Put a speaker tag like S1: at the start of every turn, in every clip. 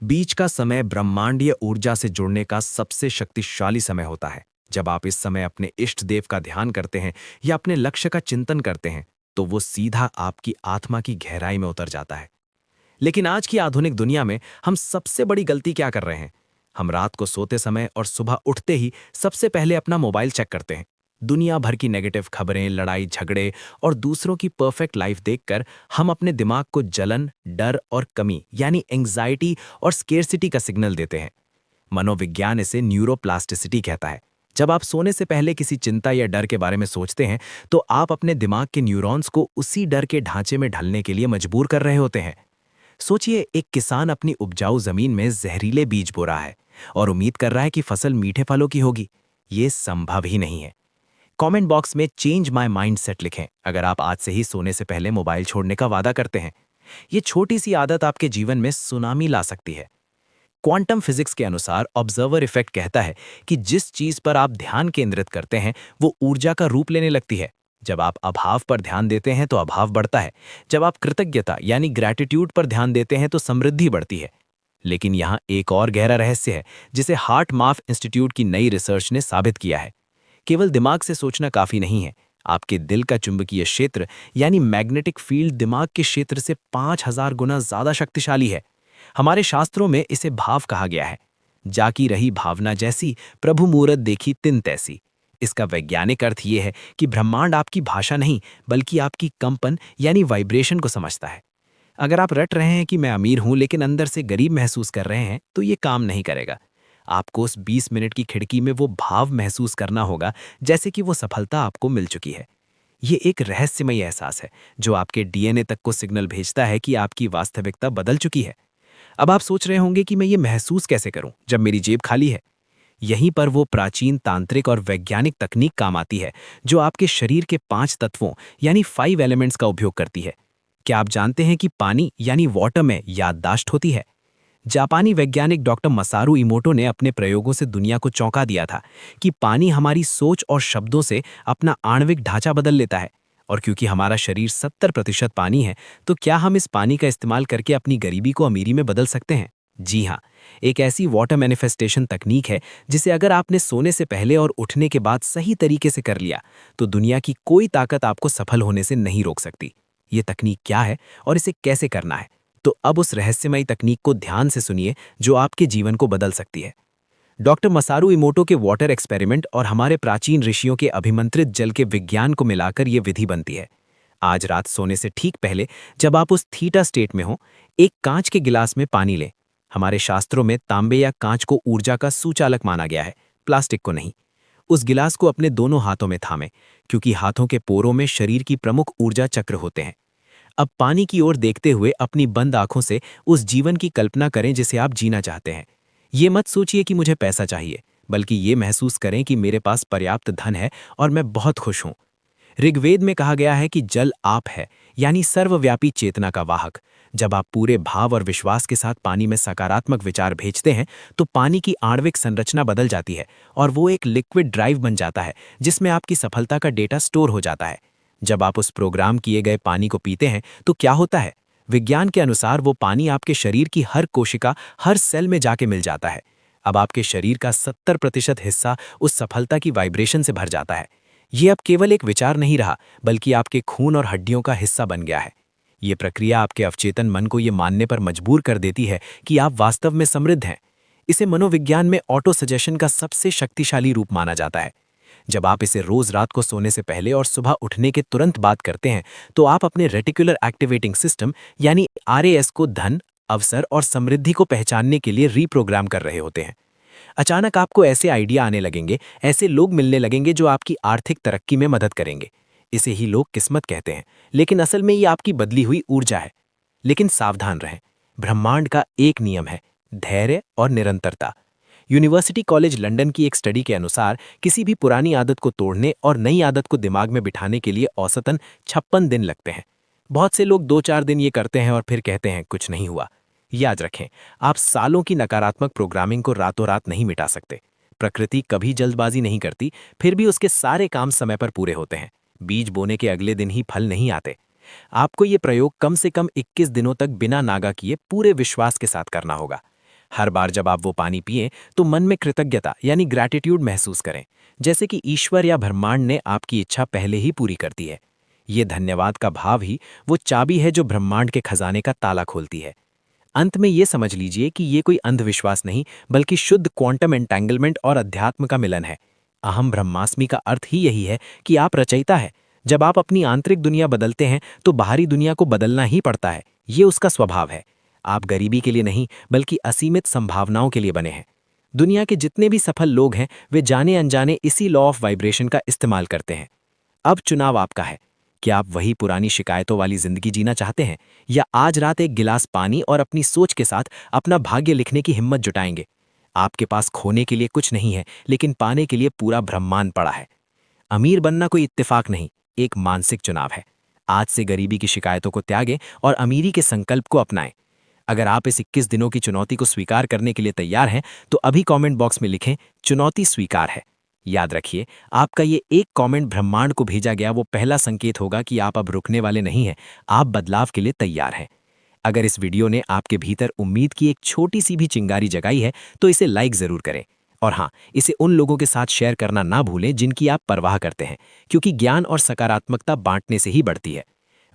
S1: बीच का समय ब्रह्मांडीय ऊर्जा से जुड़ने का सबसे शक्तिशाली समय होता है। जब आप इस समय अपने इष्ट देव का ध्यान करते हैं या अपने लक्ष्य का चिंतन करते हैं, तो वो सीधा आपकी आत्मा की गहराई में उतर जाता है। लेकिन आज की आधुनिक दुनिया में हम सबसे बड़ी गलती क्या कर रहे हैं? हम रात को सोते समय और सुबह उठते ही सबसे पहले अपना मोबाइल चेक करते हैं। दुनिया भर की नेगेटिव खबरें, लड़ाई झगड़े और दूसरों की परफेक्ट लाइफ देखकर हम अपने दिमाग को जलन, डर और कमी यानी एंग्जाइटी और स्केर्सिटी का सिग्नल देते हैं। मनोविज्ञान इसे न्यूरोप्लास्टिसिटी कहता है। जब आप सोने से पहले किसी चिंता या डर के बारे में सोचते हैं, तो आप अपने दिमाग के न्यूरॉन्स को उसी डर के ढांचे में ढलने के लिए मजबूर कर रहे होते हैं। सोचिए, एक किसान अपनी उपजाऊ जमीन में जहरीले बीज बो रहा है और उम्मीद कर रहा है कि फसल मीठे फलों की होगी। ये संभव ही नहीं है। कमेंट बॉक्स में चेंज माय माइंडसेट लिखें अगर आप आज से ही सोने से पहले मोबाइल छोड़ने का वादा करते हैं। ये छोटी सी आदत आपके जीवन में सुनामी ला सकती है। क्वांटम फिजिक्स के अनुसार ऑब्जर्वर इफेक्ट कहता है कि जिस चीज पर आप ध्यान केंद्रित करते हैं, वो ऊर्जा का रूप लेने लगती है। जब आप अभाव पर ध्यान देते हैं तो अभाव बढ़ता है। जब आप कृतज्ञता यानी ग्रैटिट्यूड पर ध्यान देते हैं तो समृद्धि बढ़ती है। लेकिन यहाँ एक और गहरा रहस्य है, जिसे हार्ट माथ इंस्टीट्यूट की नई रिसर्च ने साबित किया है। केवल दिमाग से सोचना काफी नहीं है। आपके दिल का चुंबकीय क्षेत्र यानी मैग्नेटिक फील्ड दिमाग के क्षेत्र से 5000 गुना ज्यादा शक्तिशाली है। हमारे शास्त्रों में इसे भाव कहा गया है। जाकी रही भावना जैसी, प्रभु मूरत देखी तिन तैसी। इसका वैज्ञानिक अर्थ यह है कि ब्रह्मांड आपकी भाषा नहीं, बल्कि आपकी कंपन यानी वाइब्रेशन को समझता है। अगर आप रट रहे हैं कि मैं अमीर हूं लेकिन अंदर से गरीब महसूस कर रहे हैं, तो ये काम नहीं करेगा। आपको उस 20 मिनट की खिड़की में वो भाव महसूस करना होगा, जैसे कि वो सफलता आपको मिल चुकी है। ये एक रहस्यमयी एहसास है जो आपके डीएनए तक को सिग्नल भेजता है कि आपकी वास्तविकता बदल चुकी है। अब आप सोच रहे होंगे कि मैं ये महसूस कैसे करूं जब मेरी जेब खाली है। यहीं पर वो प्राचीन तांत्रिक और वैज्ञानिक तकनीक काम आती है, जो आपके शरीर के 5 तत्वों यानी 5 एलिमेंट्स का उपयोग करती है। क्या आप जानते हैं कि पानी यानी वाटर में याददाश्त होती है? जापानी वैज्ञानिक डॉक्टर मसारू इमोटो ने अपने प्रयोगों से दुनिया को चौंका दिया था कि पानी हमारी सोच और शब्दों से अपना आणविक ढांचा बदल लेता है। और क्योंकि हमारा शरीर 70% पानी है, तो क्या हम इस पानी का इस्तेमाल करके अपनी गरीबी को अमीरी में बदल सकते हैं? जी हाँ, एक ऐसी वाटर मैनिफेस्टेशन तकनीक है जिसे अगर आपने सोने से पहले और उठने के बाद सही तरीके से कर लिया, तो दुनिया की कोई ताकत आपको सफल होने से नहीं रोक सकती। ये तकनीक क्या है और इसे कैसे करना है? तो अब उस रहस्यमयी तकनीक को ध्यान से सुनिए, जो आपके जीवन को बदल सकती है। डॉक्टर मसारू इमोटो के वाटर एक्सपेरिमेंट और हमारे प्राचीन ऋषियों के अभिमंत्रित जल के विज्ञान को मिलाकर यह विधि बनती है। आज रात सोने से ठीक पहले, जब आप उस थीटा स्टेट में हो, एक कांच के गिलास में पानी लें। हमारे शास्त्रों में तांबे या कांच को ऊर्जा का सुचालक माना गया है, प्लास्टिक को नहीं। उस गिलास को अपने दोनों हाथों में थामें, क्योंकि हाथों के पोरों में शरीर की प्रमुख ऊर्जा चक्र होते हैं। अब पानी की ओर देखते हुए अपनी बंद आंखों से उस जीवन की कल्पना करें जिसे आप जीना चाहते हैं। ये मत सोचिए कि मुझे पैसा चाहिए, बल्कि ये महसूस करें कि मेरे पास पर्याप्त धन है और मैं बहुत खुश हूं। ऋग्वेद में कहा गया है कि जल आप है, यानी सर्वव्यापी चेतना का वाहक। जब आप पूरे भाव और विश्वास के साथ पानी में सकारात्मक विचार भेजते हैं, तो पानी की आणविक संरचना बदल जाती है और वो एक लिक्विड ड्राइव बन जाता है, जिसमें आपकी सफलता का डेटा स्टोर हो जाता है। जब आप उस प्रोग्राम किए गए पानी को पीते हैं, तो क्या होता है? विज्ञान के अनुसार वो पानी आपके शरीर की हर कोशिका, हर सेल में जाके मिल जाता है। अब आपके शरीर का 70% हिस्सा उस सफलता की वाइब्रेशन से भर जाता है। ये अब केवल एक विचार नहीं रहा, बल्कि आपके खून और हड्डियों का हिस्सा बन गया है। ये प्रक्रिया आपके अवचेतन मन को ये मानने पर मजबूर कर देती है कि आप वास्तव में समृद्ध हैं। इसे मनोविज्ञान में ऑटो सजेशन का सबसे शक्तिशाली रूप माना जाता है। जब आप इसे रोज रात को सोने से पहले और सुबह उठने के तुरंत बाद करते हैं, तो आप अपने रेटिकुलर एक्टिवेटिंग सिस्टम यानी आरएएस को धन, अवसर और समृद्धि को पहचानने के लिए रीप्रोग्राम कर रहे होते हैं। अचानक आपको ऐसे आइडिया आने लगेंगे, ऐसे लोग मिलने लगेंगे जो आपकी आर्थिक तरक्की में मदद करेंगे। इसे ही लोग किस्मत कहते हैं, लेकिन असल में ये आपकी बदली हुई ऊर्जा है। लेकिन सावधान रहें, ब्रह्मांड का एक नियम है, धैर्य और निरंतरता। यूनिवर्सिटी कॉलेज लंदन की एक स्टडी के अनुसार किसी भी पुरानी आदत को तोड़ने और नई आदत को दिमाग में बिठाने के लिए औसतन 56 दिन लगते हैं। बहुत से लोग 2-4 दिन ये करते हैं और फिर कहते हैं कुछ नहीं हुआ। याद रखें, आप सालों की नकारात्मक प्रोग्रामिंग को रातों रात नहीं मिटा सकते। प्रकृति कभी जल्दबाजी नहीं करती, फिर भी उसके सारे काम समय पर पूरे होते हैं। बीज बोने के अगले दिन ही फल नहीं आते। आपको ये प्रयोग कम से कम 21 दिनों तक बिना नागा किए पूरे विश्वास के साथ करना होगा। हर बार जब आप वो पानी पिएं तो मन में कृतज्ञता यानी ग्रैटिट्यूड महसूस करें, जैसे कि ईश्वर या ब्रह्मांड ने आपकी इच्छा पहले ही पूरी कर दी है। ये धन्यवाद का भाव ही वो चाबी है जो ब्रह्मांड के खजाने का ताला खोलती है। अंत में ये समझ लीजिए कि ये कोई अंधविश्वास नहीं, बल्कि शुद्ध क्वांटम एंटेंगलमेंट और अध्यात्म का मिलन है। अहम ब्रह्मास्मि का अर्थ ही यही है कि आप रचयिता है। जब आप अपनी आंतरिक दुनिया बदलते हैं तो बाहरी दुनिया को बदलना ही पड़ता है। ये उसका स्वभाव है। आप गरीबी के लिए नहीं, बल्कि असीमित संभावनाओं के लिए बने हैं। दुनिया के जितने भी सफल लोग हैं वे जाने अनजाने इसी लॉ ऑफ वाइब्रेशन का इस्तेमाल करते हैं। अब चुनाव आपका है। क्या आप वही पुरानी शिकायतों वाली जिंदगी जीना चाहते हैं, या आज रात एक गिलास पानी और अपनी सोच के साथ अपना भाग्य लिखने की हिम्मत जुटाएंगे? आपके पास खोने के लिए कुछ नहीं है, लेकिन पाने के लिए पूरा ब्रह्मांड पड़ा है। अमीर बनना कोई इत्तेफाक नहीं, एक मानसिक चुनाव है। आज से गरीबी की शिकायतों को त्यागें और अमीरी के संकल्प को अपनाएं। अगर आप इस 21 दिनों की चुनौती को स्वीकार करने के लिए तैयार हैं, तो अभी कमेंट बॉक्स में लिखें, चुनौती स्वीकार है। याद रखिए, आपका ये एक कमेंट ब्रह्मांड को भेजा गया वो पहला संकेत होगा कि आप अब रुकने वाले नहीं हैं, आप बदलाव के लिए तैयार हैं। अगर इस वीडियो ने आपके भीतर उम्मीद की एक छोटी सी भी चिंगारी जगाई है, तो इसे लाइक जरूर करें। और हाँ, इसे उन लोगों के साथ शेयर करना ना भूलें जिनकी आप परवाह करते हैं, क्योंकि ज्ञान और सकारात्मकता बांटने से ही बढ़ती है।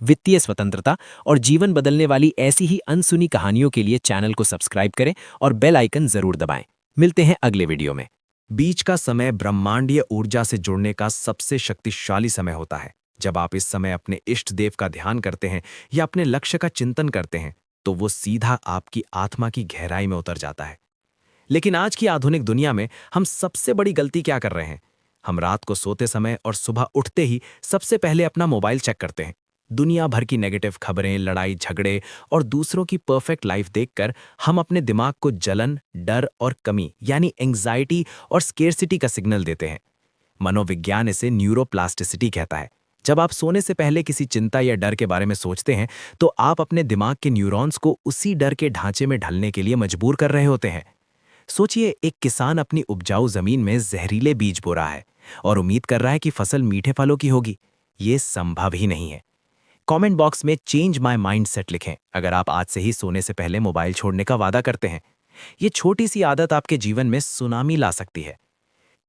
S1: वित्तीय स्वतंत्रता और जीवन बदलने वाली ऐसी ही अनसुनी कहानियों के लिए चैनल को सब्सक्राइब करें और बेल आइकन जरूर दबाएं। मिलते हैं अगले वीडियो में। बीच का समय ब्रह्मांडीय ऊर्जा से जुड़ने का सबसे शक्तिशाली समय होता है। जब आप इस समय अपने इष्ट देव का ध्यान करते हैं या अपने लक्ष्य का चिंतन करते हैं, तो वो सीधा आपकी आत्मा की गहराई में उतर जाता है। लेकिन आज की आधुनिक दुनिया में हम सबसे बड़ी गलती क्या कर रहे हैं? हम रात को सोते समय और सुबह उठते ही सबसे पहले अपना मोबाइल चेक करते हैं। दुनिया भर की नेगेटिव खबरें, लड़ाई झगड़े और दूसरों की परफेक्ट लाइफ देखकर हम अपने दिमाग को जलन, डर और कमी यानी एंग्जाइटी और स्केर्सिटी का सिग्नल देते हैं। मनोविज्ञान इसे न्यूरोप्लास्टिसिटी कहता है। जब आप सोने से पहले किसी चिंता या डर के बारे में सोचते हैं, तो आप अपने दिमाग के न्यूरॉन्स को उसी डर के ढांचे में ढलने के लिए मजबूर कर रहे होते हैं। सोचिए, एक किसान अपनी उपजाऊ जमीन में जहरीले बीज बो रहा है और उम्मीद कर रहा है कि फसल मीठे फलों की होगी। ये संभव ही नहीं है। कमेंट बॉक्स में चेंज माय माइंडसेट लिखें अगर आप आज से ही सोने से पहले मोबाइल छोड़ने का वादा करते हैं। ये छोटी सी आदत आपके जीवन में सुनामी ला सकती है।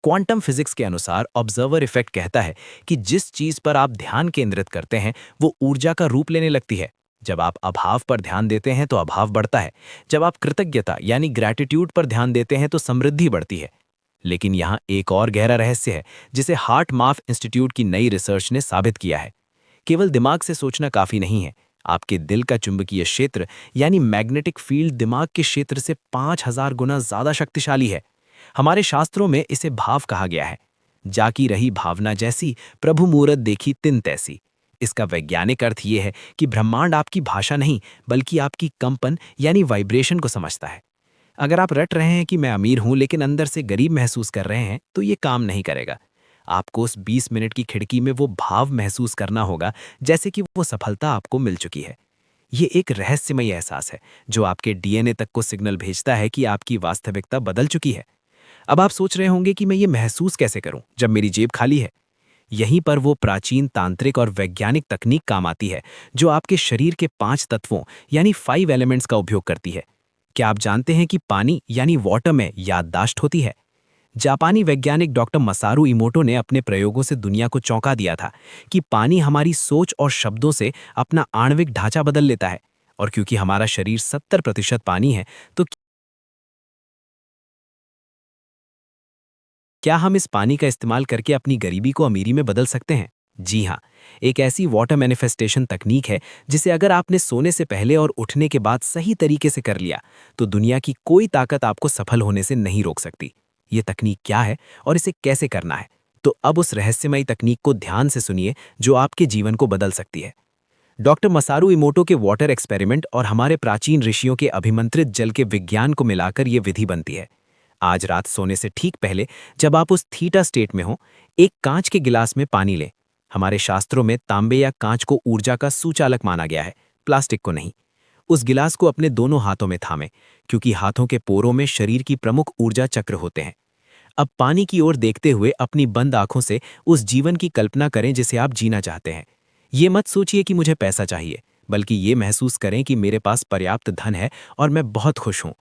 S1: क्वांटम फिजिक्स के अनुसार ऑब्जर्वर इफेक्ट कहता है कि जिस चीज पर आप ध्यान केंद्रित करते हैं वो ऊर्जा का रूप लेने लगती है। जब आप अभाव पर ध्यान देते हैं तो अभाव बढ़ता है। जब आप कृतज्ञता यानी ग्रैटिट्यूड पर ध्यान देते हैं तो समृद्धि बढ़ती है। लेकिन यहाँ एक और गहरा रहस्य है जिसे हार्ट माथ इंस्टीट्यूट की नई रिसर्च ने साबित किया है। केवल दिमाग से सोचना काफी नहीं है। आपके दिल का चुंबकीय क्षेत्र यानी मैग्नेटिक फील्ड दिमाग के क्षेत्र से 5000 गुना ज्यादा शक्तिशाली है। हमारे शास्त्रों में इसे भाव कहा गया है। जाकी रही भावना जैसी, प्रभु मूरत देखी तिन तैसी। इसका वैज्ञानिक अर्थ यह है कि ब्रह्मांड आपकी भाषा नहीं, बल्कि आपकी कंपन यानी वाइब्रेशन को समझता है। अगर आप रट रहे हैं कि मैं अमीर हूं लेकिन अंदर से गरीब महसूस कर रहे हैं, तो ये काम नहीं करेगा। आपको उस 20 मिनट की खिड़की में वो भाव महसूस करना होगा जैसे कि वो सफलता आपको मिल चुकी है। ये एक रहस्यमय एहसास है जो आपके डीएनए तक को सिग्नल भेजता है कि आपकी वास्तविकता बदल चुकी है। अब आप सोच रहे होंगे कि मैं ये महसूस कैसे करूं जब मेरी जेब खाली है। यहीं पर वो प्राचीन तांत्रिक और वैज्ञानिक तकनीक काम आती है जो आपके शरीर के 5 तत्वों यानी 5 एलिमेंट्स का उपयोग करती है। क्या आप जानते हैं कि पानी यानी वाटर में याददाश्त होती है? जापानी वैज्ञानिक डॉक्टर मसारू इमोटो ने अपने प्रयोगों से दुनिया को चौंका दिया था कि पानी हमारी सोच और शब्दों से अपना आणविक ढांचा बदल लेता है। और क्योंकि हमारा शरीर 70% पानी है, तो क्या हम इस पानी का इस्तेमाल करके अपनी गरीबी को अमीरी में बदल सकते हैं? जी हाँ, एक ऐसी वाटर मैनिफेस्टेशन तकनीक है जिसे अगर आपने सोने से पहले और उठने के बाद सही तरीके से कर लिया, तो दुनिया की कोई ताकत आपको सफल होने से नहीं रोक सकती। ये तकनीक क्या है और इसे कैसे करना है? तो अब उस रहस्यमयी तकनीक को ध्यान से सुनिए जो आपके जीवन को बदल सकती है। डॉक्टर मसारू इमोटो के वाटर एक्सपेरिमेंट और हमारे प्राचीन ऋषियों के अभिमंत्रित जल के विज्ञान को मिलाकर यह विधि बनती है। आज रात सोने से ठीक पहले जब आप उस थीटा स्टेट में हो, एक कांच के गिलास में पानी लें। हमारे शास्त्रों में तांबे या कांच को ऊर्जा का सुचालक माना गया है, प्लास्टिक को नहीं। उस गिलास को अपने दोनों हाथों में थामें, क्योंकि हाथों के पोरों में शरीर की प्रमुख ऊर्जा चक्र होते हैं। अब पानी की ओर देखते हुए अपनी बंद आंखों से उस जीवन की कल्पना करें जिसे आप जीना चाहते हैं। ये मत सोचिए कि मुझे पैसा चाहिए, बल्कि ये महसूस करें कि मेरे पास पर्याप्त धन है और मैं बहुत खुश हूं।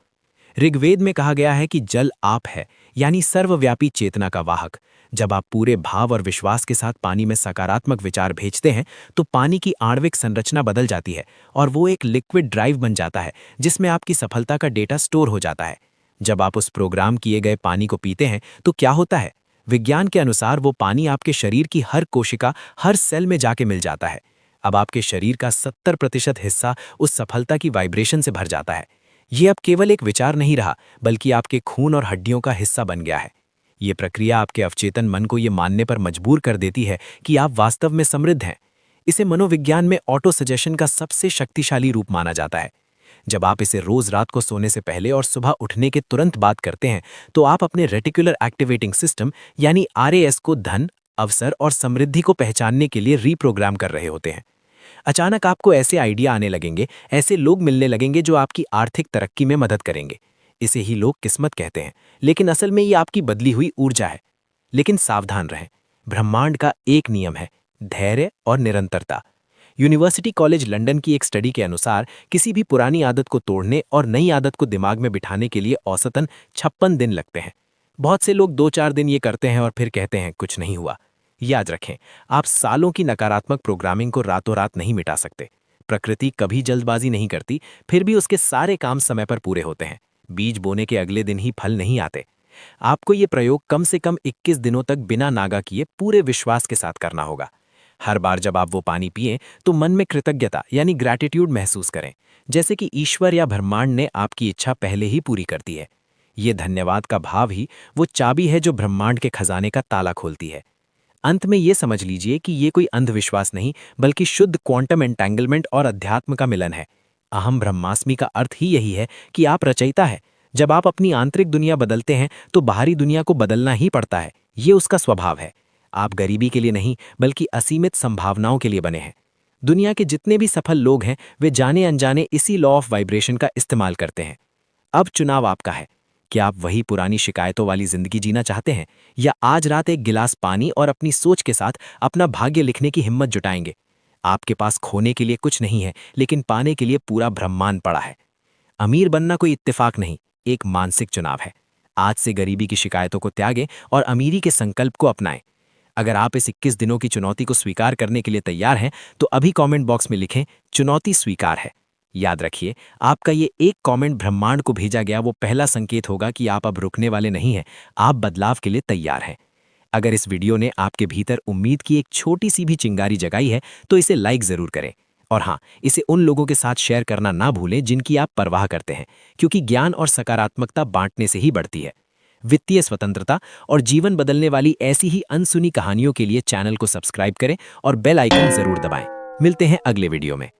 S1: ऋग्वेद में कहा गया है कि जल आप है, यानी सर्वव्यापी चेतना का वाहक। जब आप पूरे भाव और विश्वास के साथ पानी में सकारात्मक विचार भेजते हैं तो पानी की आणविक संरचना बदल जाती है और वो एक लिक्विड ड्राइव बन जाता है जिसमें आपकी सफलता का डेटा स्टोर हो जाता है। जब आप उस प्रोग्राम किए गए पानी को पीते हैं तो क्या होता है? विज्ञान के अनुसार वो पानी आपके शरीर की हर कोशिका, हर सेल में जाके मिल जाता है। अब आपके शरीर का 70% हिस्सा उस सफलता की वाइब्रेशन से भर जाता है। ये अब केवल एक विचार नहीं रहा, बल्कि आपके खून और हड्डियों का हिस्सा बन गया है। ये प्रक्रिया आपके अवचेतन मन को ये मानने पर मजबूर कर देती है कि आप वास्तव में समृद्ध हैं। इसे मनोविज्ञान में ऑटो सजेशन का सबसे शक्तिशाली रूप माना जाता है। जब आप इसे रोज रात को सोने से पहले और सुबह उठने के तुरंत बाद करते हैं तो आप अपने रेटिकुलर एक्टिवेटिंग सिस्टम यानी आरएएस को धन, अवसर और समृद्धि को पहचानने के लिए रीप्रोग्राम कर रहे होते हैं। अचानक आपको ऐसे आइडिया आने लगेंगे, ऐसे लोग मिलने लगेंगे जो आपकी आर्थिक तरक्की में मदद करेंगे। इसे ही लोग किस्मत कहते हैं, लेकिन असल में ये आपकी बदली हुई ऊर्जा है। लेकिन सावधान रहें, ब्रह्मांड का एक नियम है, धैर्य और निरंतरता। यूनिवर्सिटी कॉलेज लंदन की एक स्टडी के अनुसार किसी भी पुरानी आदत को तोड़ने और नई आदत को दिमाग में बिठाने के लिए औसतन 56 दिन लगते हैं। बहुत से लोग 2-4 दिन ये करते हैं और फिर कहते हैं कुछ नहीं हुआ। याद रखें, आप सालों की नकारात्मक प्रोग्रामिंग को रातों रात नहीं मिटा सकते। प्रकृति कभी जल्दबाजी नहीं करती, फिर भी उसके सारे काम समय पर पूरे होते हैं। बीज बोने के अगले दिन ही फल नहीं आते। आपको ये प्रयोग कम से कम 21 दिनों तक बिना नागा किए पूरे विश्वास के साथ करना होगा। हर बार जब आप वो पानी पिएं तो मन में कृतज्ञता यानी ग्रैटिट्यूड महसूस करें, जैसे कि ईश्वर या ब्रह्मांड ने आपकी इच्छा पहले ही पूरी कर दी है। ये धन्यवाद का भाव ही वो चाबी है जो ब्रह्मांड के खजाने का ताला खोलती है। अंत में ये समझ लीजिए कि ये कोई अंधविश्वास नहीं, बल्कि शुद्ध क्वांटम एंटेंगलमेंट और अध्यात्म का मिलन है। अहम ब्रह्मास्मि का अर्थ ही यही है कि आप रचयिता है। जब आप अपनी आंतरिक दुनिया बदलते हैं तो बाहरी दुनिया को बदलना ही पड़ता है। ये उसका स्वभाव है। आप गरीबी के लिए नहीं, बल्कि असीमित संभावनाओं के लिए बने हैं। दुनिया के जितने भी सफल लोग हैं वे जाने अनजाने इसी लॉ ऑफ वाइब्रेशन का इस्तेमाल करते हैं। अब चुनाव आपका है। क्या आप वही पुरानी शिकायतों वाली जिंदगी जीना चाहते हैं, या आज रात एक गिलास पानी और अपनी सोच के साथ अपना भाग्य लिखने की हिम्मत जुटाएंगे? आपके पास खोने के लिए कुछ नहीं है, लेकिन पाने के लिए पूरा ब्रह्मांड पड़ा है। अमीर बनना कोई इत्तेफाक नहीं, एक मानसिक चुनाव है। आज से गरीबी की शिकायतों को त्यागें और अमीरी के संकल्प को अपनाएं। अगर आप इस 21 दिनों की चुनौती को स्वीकार करने के लिए तैयार हैं तो अभी कमेंट बॉक्स में लिखें, चुनौती स्वीकार है। याद रखिए, आपका ये एक कमेंट ब्रह्मांड को भेजा गया वो पहला संकेत होगा कि आप अब रुकने वाले नहीं हैं, आप बदलाव के लिए तैयार हैं। अगर इस वीडियो ने आपके भीतर उम्मीद की एक छोटी सी भी चिंगारी जगाई है तो इसे लाइक जरूर करें। और हाँ, इसे उन लोगों के साथ शेयर करना ना भूलें जिनकी आप परवाह करते हैं, क्योंकि ज्ञान और सकारात्मकता बांटने से ही बढ़ती है। वित्तीय स्वतंत्रता और जीवन बदलने वाली ऐसी ही अनसुनी कहानियों के लिए चैनल को सब्सक्राइब करें और बेल आइकन जरूर दबाएं। मिलते हैं अगले वीडियो में।